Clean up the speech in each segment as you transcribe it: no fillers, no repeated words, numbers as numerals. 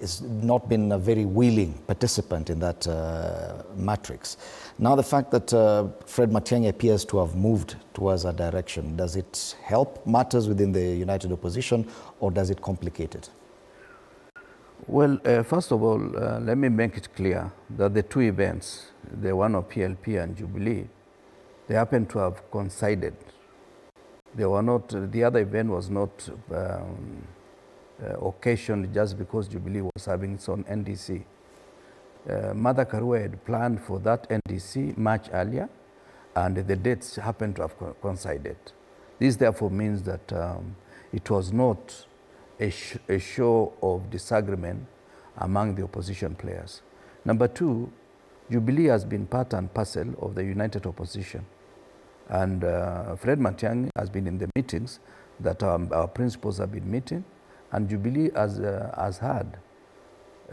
has not been a very willing participant in that matrix. Now the fact that Fred Matiang'i appears to have moved towards that direction, does it help matters within the united opposition or does it complicate it? Well, first of all, let me make it clear that the two events, the one of PLP and Jubilee, they happen to have coincided. They were not, the other event was not occasioned just because Jubilee was having its own NDC. Mother Karua had planned for that NDC much earlier, and the dates happened to have coincided. This therefore means that it was not a show of disagreement among the opposition players. Number two, Jubilee has been part and parcel of the united opposition. And Fred Matiang'i has been in the meetings that our principals have been meeting, and Jubilee has had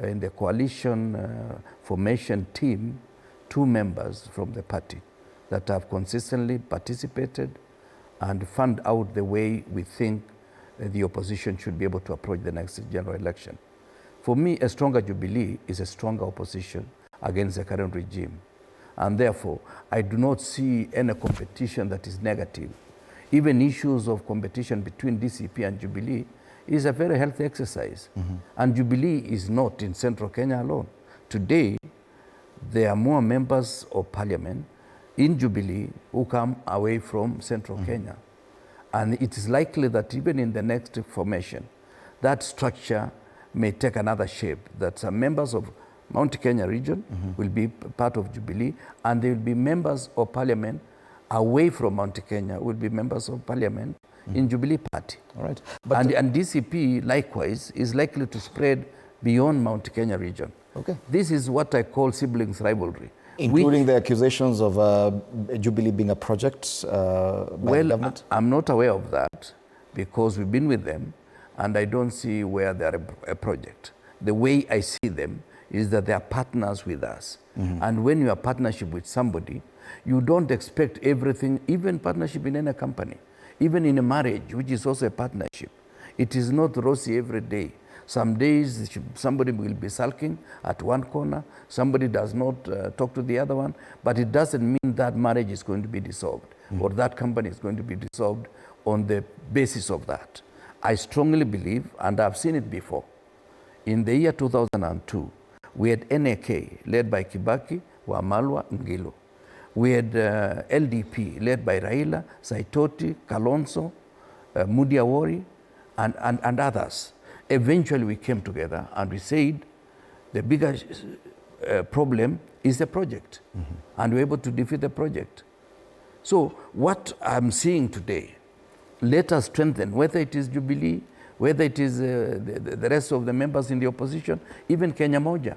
in the coalition formation team 2 members from the party that have consistently participated and found out the way we think the opposition should be able to approach the next general election. For me, a stronger Jubilee is a stronger opposition against the current regime. And therefore, I do not see any competition that is negative. Even issues of competition between DCP and Jubilee is a very healthy exercise. And Jubilee is not in central Kenya alone. Today, there are more members of parliament in Jubilee who come away from central Kenya. And it is likely that even in the next formation, that structure may take another shape, that some members of Mount Kenya region will be part of Jubilee, and there will be members of parliament away from Mount Kenya will be members of parliament in Jubilee party. All right. And DCP likewise is likely to spread beyond Mount Kenya region. Okay. This is what I call siblings rivalry. Including the accusations of Jubilee being a project by the government? I'm not aware of that because we've been with them and I don't see where they're a project. The way I see them is that they are partners with us. And when you are partnership with somebody, you don't expect everything, even partnership in any company, even in a marriage, which is also a partnership. It is not rosy every day. Some days somebody will be sulking at one corner, somebody does not talk to the other one, but it doesn't mean that marriage is going to be dissolved or that company is going to be dissolved on the basis of that. I strongly believe, and I've seen it before, in the year 2002, we had NAK led by Kibaki, Wamalwa, Ngilo. We had LDP led by Raila, Saitoti, Kalonzo, Mudia Wori, and others. Eventually we came together and we said the bigger problem is the project. And we were able to defeat the project. So what I'm seeing today, let us strengthen, whether it is Jubilee, whether it is the rest of the members in the opposition, even Kenya Moja,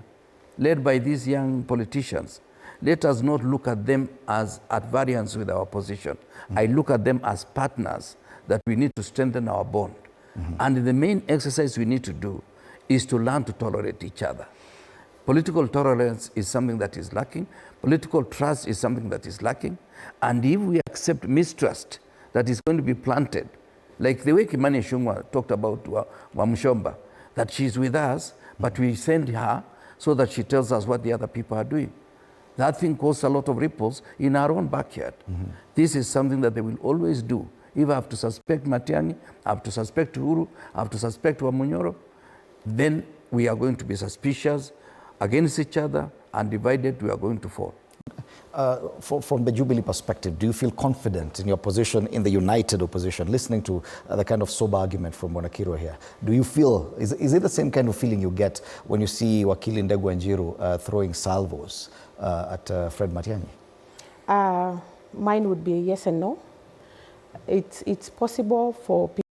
led by these young politicians. Let us not look at them as at variance with our position. I look at them as partners that we need to strengthen our bond. And the main exercise we need to do is to learn to tolerate each other. Political tolerance is something that is lacking. Political trust is something that is lacking. And if we accept mistrust that is going to be planted, like the way Kimani Ichung'wah talked about Wamshomba, that she's with us, but we send her so that she tells us what the other people are doing. That thing causes a lot of ripples in our own backyard. This is something that they will always do. If I have to suspect Matiang'i, I have to suspect Uhuru, I have to suspect Wamunyoro, then we are going to be suspicious against each other, and divided we are going to fall. From the Jubilee perspective, do you feel confident in your position in the united opposition, listening to the kind of sober argument from Bwana Kirwa here? Do you feel, is it the same kind of feeling you get when you see Wakili Ndegwa Njiru throwing salvos at Fred Matiang'i? Mine would be yes and no. It's possible for people